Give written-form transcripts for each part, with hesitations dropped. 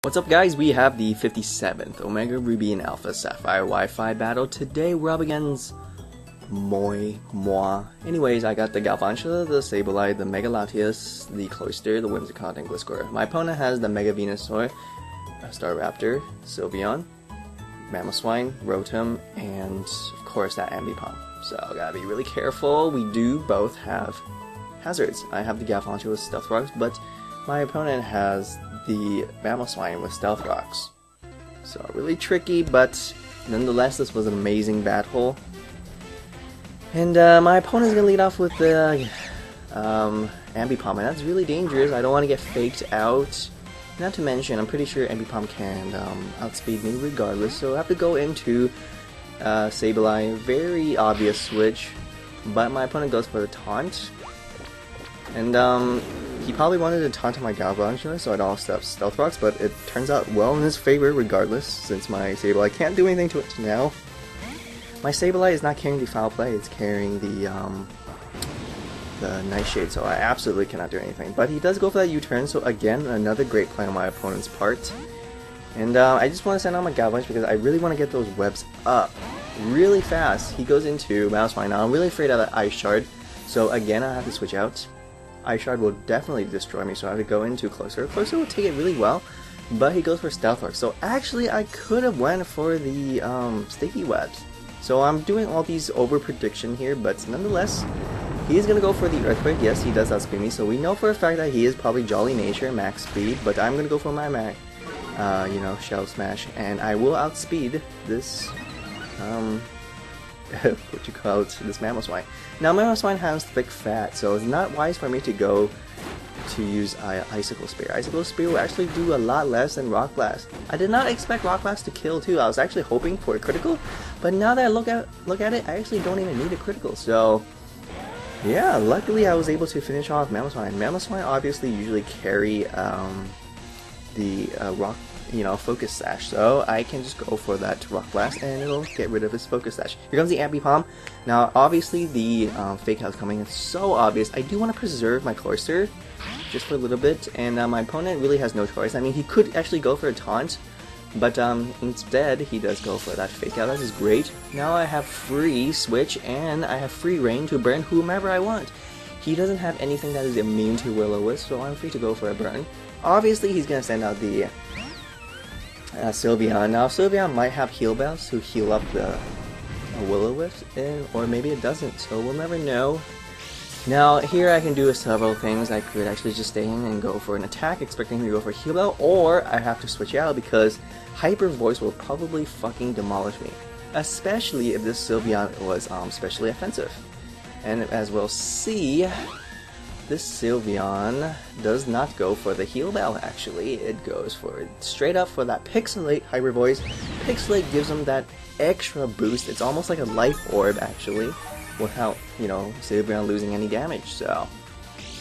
What's up guys, we have the 57th Omega Ruby and Alpha Sapphire Wi-Fi battle. Today we're up against moi. Anyways, I got the Galvantula, the Sableye, the Mega Latias, the Cloyster, the Whimsicott, and Gliscor. My opponent has the Mega Venusaur, Staraptor, Sylveon, Mamoswine, Rotom, and of course that Ambipom. So gotta be really careful. We do both have hazards. I have the Galvantula with Stealth Rocks, but my opponent has the Mamoswine with Stealth Rocks. So really tricky, but nonetheless this was an amazing battle. And my opponent is going to lead off with the Ambipom, and that's really dangerous. I don't want to get faked out. Not to mention, I'm pretty sure Ambipom can outspeed me regardless, so I have to go into Sableye. Very obvious switch, but my opponent goes for the taunt. And he probably wanted to taunt my Galvantula, so I don't have Stealth Rocks, but it turns out well in his favor regardless, since my Sableye can't do anything to it now. My Sableye is not carrying the Foul Play, it's carrying the Nightshade, so I absolutely cannot do anything. But he does go for that U-turn, so again, another great play on my opponent's part. And I just want to send out my Galvantula because I really want to get those webs up really fast. He goes into Mamoswine. Now I'm really afraid of that Ice Shard, so again I have to switch out. Ice Shard will definitely destroy me, so I have to go into Cloyster. Cloyster will take it really well, but he goes for Stealth Rock. So actually, I could have went for the Sticky Webs. So I'm doing all these over prediction here, but nonetheless, he is gonna go for the Earthquake. Yes, he does outspeed me, so we know for a fact that he is probably Jolly Nature, max speed. But I'm gonna go for my Shell Smash, and I will outspeed this this Mamoswine. Now Mamoswine has thick fat, so it's not wise for me to go to use Icicle Spear. Icicle Spear will actually do a lot less than Rock Blast. I did not expect Rock Blast to kill too. I was actually hoping for a critical, but now that I look at it, I actually don't even need a critical. So yeah, luckily I was able to finish off Mamoswine. Mamoswine obviously usually carry the Rock Focus Sash, so I can just go for that Rock Blast and it'll get rid of his Focus Sash. Here comes the Ambipom. Now obviously the Fake Out's coming, it's so obvious. I do want to preserve my Cloyster just for a little bit, and my opponent really has no choice. I mean, he could actually go for a taunt, but instead he does go for that Fake Out. That is great. Now I have free switch and I have free reign to burn whomever I want. He doesn't have anything that is immune to Will-O-Wisp, so I'm free to go for a burn. Obviously he's gonna send out the Sylveon. Now Sylveon might have heal bells to heal up the Will-O-Wisp, or maybe it doesn't, so we'll never know. Now here I can do several things. I could actually just stay in and go for an attack expecting him to go for heal bell, or I have to switch out because Hyper Voice will probably fucking demolish me, especially if this Sylveon was specially offensive. And as we'll see, this Sylveon does not go for the heal bell. Actually, it goes for straight up for that Pixelate Hyper Voice. Pixelate gives him that extra boost. It's almost like a life orb actually, without Sylveon losing any damage. So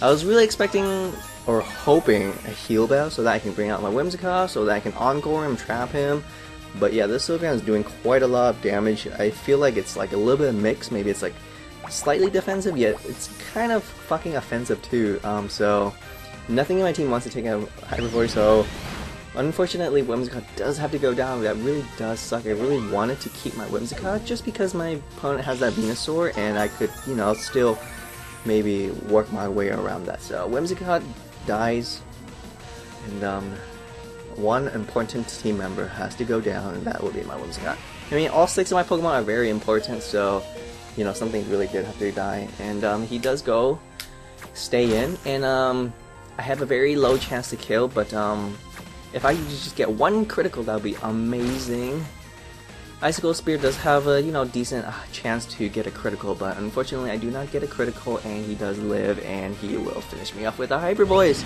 I was really expecting or hoping a heal bell so that I can bring out my Whimsicott, so that I can encore him, trap him. But yeah, this Sylveon is doing quite a lot of damage. I feel like it's like a little bit of mix. Maybe it's like slightly defensive, yet it's kind of fucking offensive too. So nothing in my team wants to take a Hyper Voice, so unfortunately Whimsicott does have to go down. That really does suck. I really wanted to keep my Whimsicott just because my opponent has that Venusaur and I could, still maybe work my way around that. So Whimsicott dies, and one important team member has to go down, and that will be my Whimsicott. I mean, all 6 of my Pokemon are very important, so something really did have to die, and he does go stay in, and I have a very low chance to kill, but if I just get one critical, that would be amazing. Icicle Spear does have a decent chance to get a critical, but unfortunately I do not get a critical, and he does live, and he will finish me off with a Hyper Voice.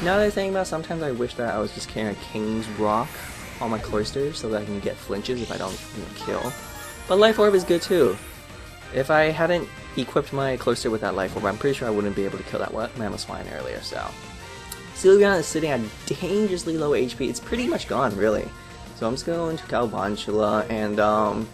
Now that I think about it, sometimes I wish that I was just carrying a King's Rock on my Cloyster so that I can get flinches if I don't kill. But Life Orb is good too. If I hadn't equipped my Cloyster with that Life Orb, I'm pretty sure I wouldn't be able to kill that Mamoswine earlier, so. Sylveon is sitting at dangerously low HP. It's pretty much gone, really. So I'm just going to go into Galvantula, and, I'm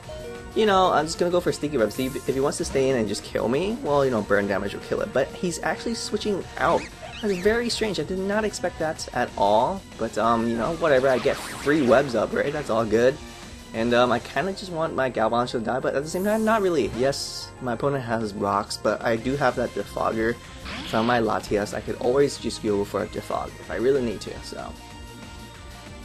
just going to go for Sticky Web. See, if he wants to stay in and just kill me, well, burn damage will kill it. But he's actually switching out That's very strange. I did not expect that at all. But, you know, whatever. I get free webs up, right? That's all good. And, I kind of just want my Galvantula to die, but at the same time, not really. Yes, my opponent has rocks, but I do have that Defogger from my Latias. I could always just go for a Defog if I really need to, so.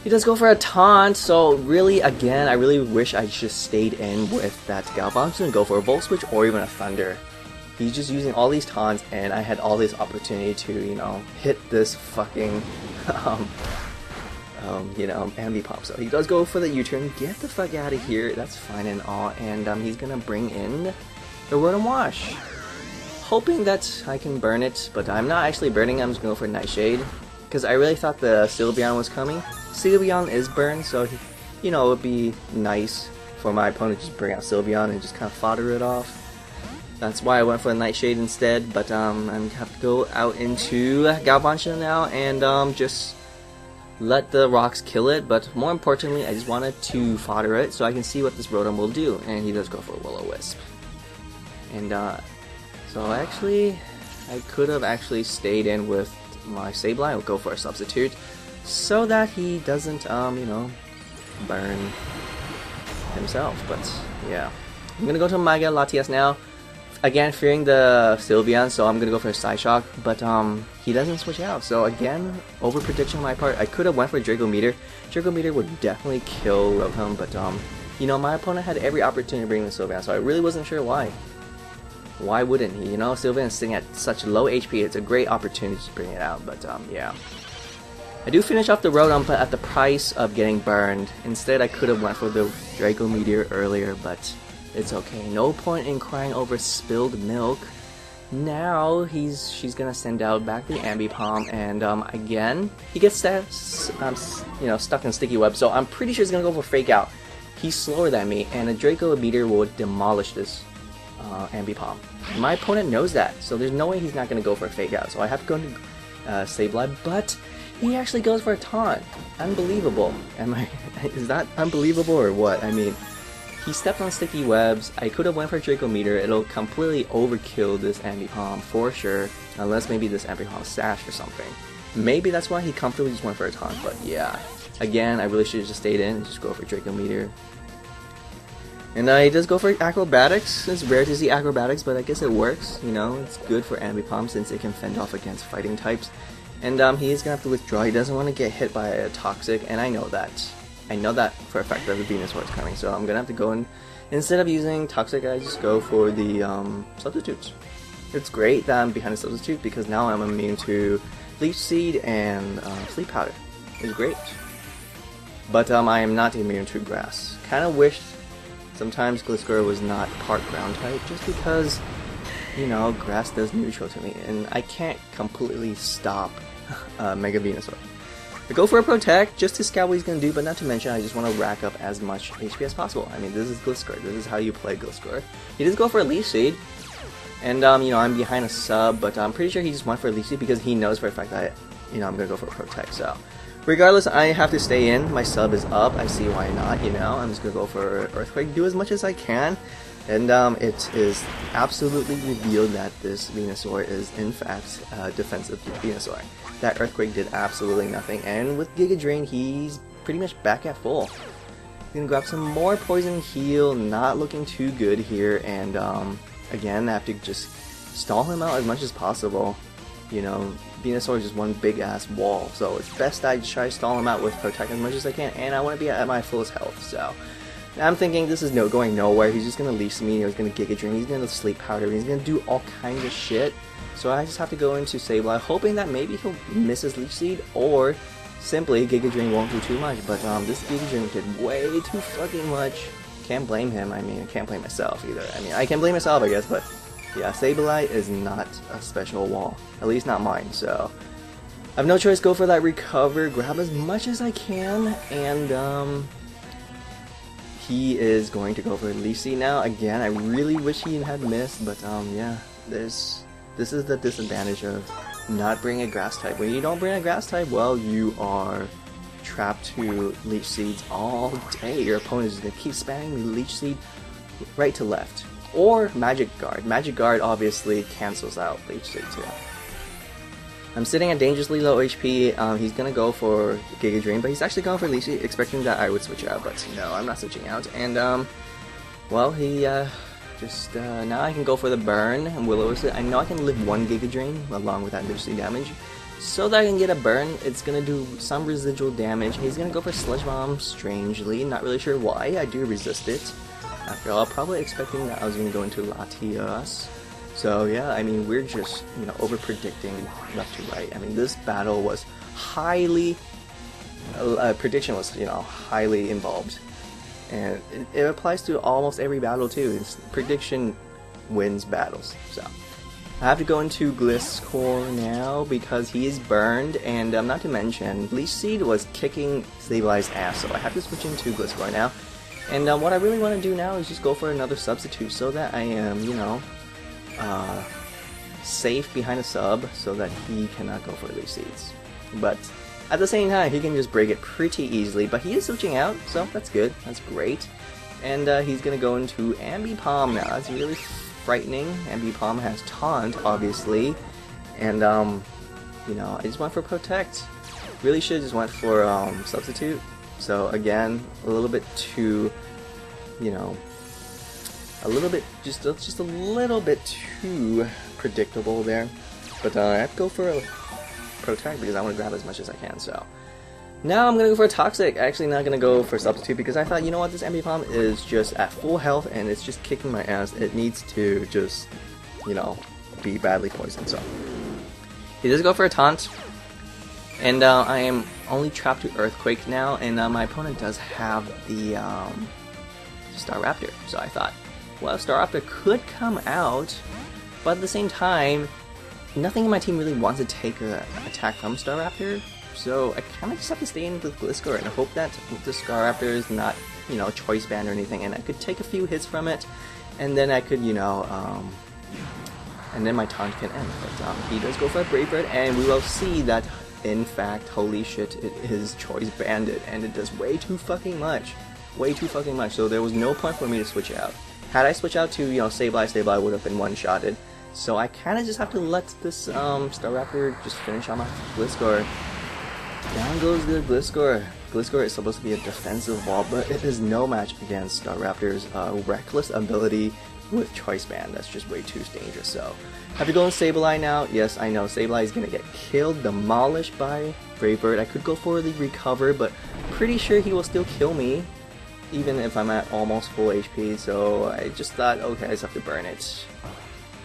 He does go for a taunt, so really, again, I really wish I just stayed in with that Galvantula and go for a Volt Switch or even a Thunder. He's just using all these taunts, and I had all this opportunity to, you know, hit this fucking, you know, Ambipom. So he does go for the U-turn, get the fuck out of here, that's fine and all, and he's gonna bring in the Rotom Wash. Hoping that I can burn it, but I'm not actually burning, I'm just going for Nightshade, because I really thought the Sylveon was coming. Sylveon is burned, so, you know, it would be nice for my opponent to just bring out Sylveon and just kind of fodder it off. That's why I went for a Nightshade instead, but I'm going to have to go out into Galvantula now and just let the rocks kill it, but more importantly, I just wanted to fodder it so I can see what this Rotom will do, and he does go for a Will-O-Wisp. And so actually, I could have actually stayed in with my Sableye. I'll go for a substitute so that he doesn't, you know, burn himself. But yeah, I'm gonna go to my Latias now. Again, fearing the Sylveon, so I'm gonna go for a Psyshock, but he doesn't switch out. So again, over prediction on my part. I could have went for Draco Meteor. Draco Meteor would definitely kill Rotom, but you know, my opponent had every opportunity to bring the Sylveon, so I really wasn't sure why. Why wouldn't he? You know, Sylveon is sitting at such low HP, it's a great opportunity to bring it out, but yeah. I do finish off the Rotom, but at the price of getting burned. Instead, I could have went for the Draco Meteor earlier, but it's okay. No point in crying over spilled milk. Now, she's gonna send out back the Ambipom, and again, he gets you know, stuck in Sticky Web, so I'm pretty sure he's gonna go for Fake Out. He's slower than me, and a Draco Meteor will demolish this Ambipom. My opponent knows that, so there's no way he's not going to go for a Fake Out. So I have to go into Sableye, but he actually goes for a taunt. Unbelievable. Is that unbelievable or what? I mean, he stepped on Sticky Webs. I could have went for Draco Meteor. It'll completely overkill this Ambipom for sure, unless maybe this Ambipom Sash or something. Maybe that's why he comfortably just went for a taunt, but yeah. Again, I really should have just stayed in and just go for Draco Meteor. And he does go for acrobatics. It's rare to see acrobatics, but I guess it works. You know, it's good for Ambipom since it can fend off against fighting types. And he is gonna have to withdraw. He doesn't want to get hit by a Toxic, and I know that. I know that for a fact that the Venusaur is coming. So I'm gonna have to go in. Instead of using Toxic, I just go for the substitutes. It's great that I'm behind a substitute because now I'm immune to Leech Seed and Sleep Powder. It's great. But I am not immune to Grass. Kind of wish sometimes Gliscor was not part ground type, just because, you know, grass does neutral to me, and I can't completely stop Mega Venusaur. I go for a Protect, just to scout what he's going to do, but not to mention I just want to rack up as much HP as possible. I mean, this is Gliscor, this is how you play Gliscor. He does go for a Leech Seed, and, you know, I'm behind a sub, but I'm pretty sure he just went for a Leech Seed because he knows for a fact that, you know, I'm going to go for a Protect, so. Regardless, I have to stay in. My sub is up. I see why not, you know. I'm just going to go for Earthquake, do as much as I can. And it is absolutely revealed that this Venusaur is, in fact, a defensive Venusaur. That Earthquake did absolutely nothing. And with Giga Drain, he's pretty much back at full. He's going to grab some more Poison Heal. Not looking too good here. And again, I have to just stall him out as much as possible. You know, Venusaur is just one big ass wall, so it's best I try to stall him out with Protect as much as I can, and I want to be at my fullest health, so. I'm thinking this is going nowhere. He's just going to Leech Me, he's going to Giga Drain, he's going to Sleep Powder, he's going to do all kinds of shit. So I just have to go into Sableye, hoping that maybe he'll miss his Leech Seed, or simply Giga Drain won't do too much, but this Giga Drain did way too fucking much. Can't blame him, I mean, I can't blame myself either. I mean, I can blame myself, I guess, but yeah, Sableye is not a special wall. At least not mine, so I have no choice, go for that recover, grab as much as I can, and he is going to go for Leech Seed now. Again, I really wish he had missed, but yeah, this is the disadvantage of not bringing a grass type. When you don't bring a grass type, well, you are trapped to Leech Seeds all day. Your opponent is going to keep spamming the Leech Seed right to left. Or Magic Guard. Magic Guard obviously cancels out Leech Seed too. I'm sitting at dangerously low HP. He's gonna go for Giga Drain, but he's actually going for Leafy, expecting that I would switch out, but no, I'm not switching out. And well, he just now I can go for the burn and Will-O-Wisp. I know I can live 1 Giga Drain along with that legendary damage, so that I can get a burn. It's gonna do some residual damage. He's gonna go for Sludge Bomb. Strangely, not really sure why. I do resist it. After all, probably expecting that I was gonna go into Latias. So yeah, I mean, we're just, you know, over predicting left to right. I mean, this battle was highly prediction was, you know, highly involved, and it applies to almost every battle too. It's prediction wins battles. So I have to go into Gliscor now because he is burned, and not to mention Leech Seed was kicking Sableye's ass, so I have to switch into Gliscor now. And what I really want to do now is just go for another substitute so that I am, you know, safe behind a sub so that he cannot go for Leech Seeds. But at the same time, he can just break it pretty easily, but he is switching out, so that's good, that's great. And he's gonna go into Ambipom now. That's really frightening. Ambipom has Taunt, obviously, and you know, I just went for Protect. Really should just went for Substitute. So again, a little bit too, you know, a little bit, just a little bit too predictable there. But I have to go for a Protect because I want to grab as much as I can. So now I'm going to go for a Toxic. Actually not going to go for Substitute because I thought, you know what, this Ambipom is just at full health and it's just kicking my ass. It needs to just, you know, be badly poisoned. So he does go for a Taunt. And I am only trapped to Earthquake now, and my opponent does have the Staraptor. So I thought, well, Staraptor could come out, but at the same time, nothing in my team really wants to take an attack from Staraptor. So I kind of just have to stay in with Gliscor and hope that the Staraptor is not, you know, choice band or anything, and I could take a few hits from it, and then I could, you know, and then my taunt can end. But he does go for a Brave Bird, and we will see that. In fact, holy shit, it is choice banded, and it does way too fucking much. Way too fucking much, so there was no point for me to switch out. Had I switched out to, you know, Sableye would have been one-shotted. So I kinda just have to let this Staraptor just finish on my Gliscor. Down goes the Gliscor. Gliscor is supposed to be a defensive wall, but it is no match against Staraptor's reckless ability with Choice Band. That's just way too dangerous. So have to go on Sableye now. Yes, I know Sableye is gonna get killed, demolished by Brave Bird. I could go for the recover, but pretty sure he will still kill me, even if I'm at almost full HP. So I just thought, okay, I just have to burn it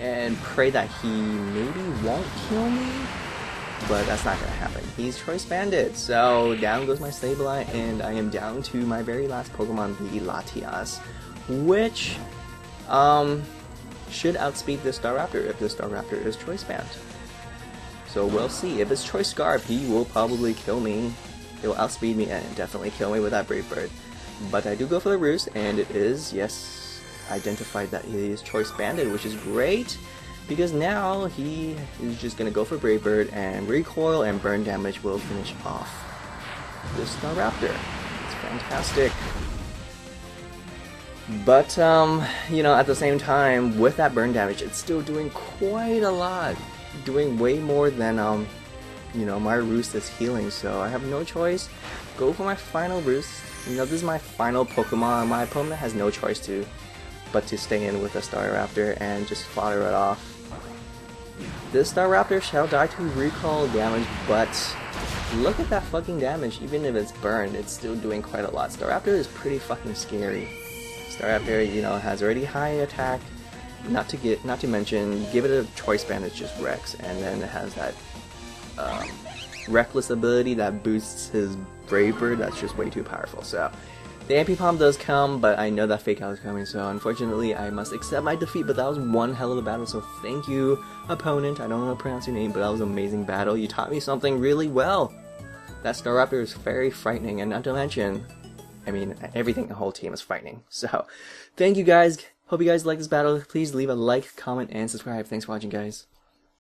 and pray that he maybe won't kill me. But that's not gonna happen. He's choice banded. So down goes my Sableye, and I am down to my very last Pokemon, the Latias, which should outspeed the Staraptor if the Staraptor is choice band. So we'll see. If it's choice Scarf, he will probably kill me. It will outspeed me and definitely kill me with that Brave Bird. But I do go for the Roost, and it is, yes, identified that he is choice banded, which is great. Because now he is just gonna go for Brave Bird, and recoil and burn damage will finish off this Staraptor. It's fantastic. But you know, at the same time, with that burn damage, it's still doing quite a lot, doing way more than you know, my Roost is healing. So I have no choice. Go for my final Roost. You know, this is my final Pokemon. My opponent has no choice but to stay in with the Staraptor and just fodder it off. This Staraptor shall die to recall damage, but look at that fucking damage. Even if it's burned, it's still doing quite a lot. Staraptor is pretty fucking scary. Staraptor, you know, has already high attack. Not to mention, give it a choice band, it's just Rex, and then it has that reckless ability that boosts his Brave Bird. That's just way too powerful. So the Ambipom does come, but I know that Fake Out is coming, so unfortunately I must accept my defeat. But that was one hell of a battle, so thank you, opponent. I don't know how to pronounce your name, but that was an amazing battle. You taught me something really well. That Staraptor is very frightening, and not to mention, I mean, everything, the whole team is frightening. So thank you guys. Hope you guys like this battle. Please leave a like, comment, and subscribe. Thanks for watching, guys.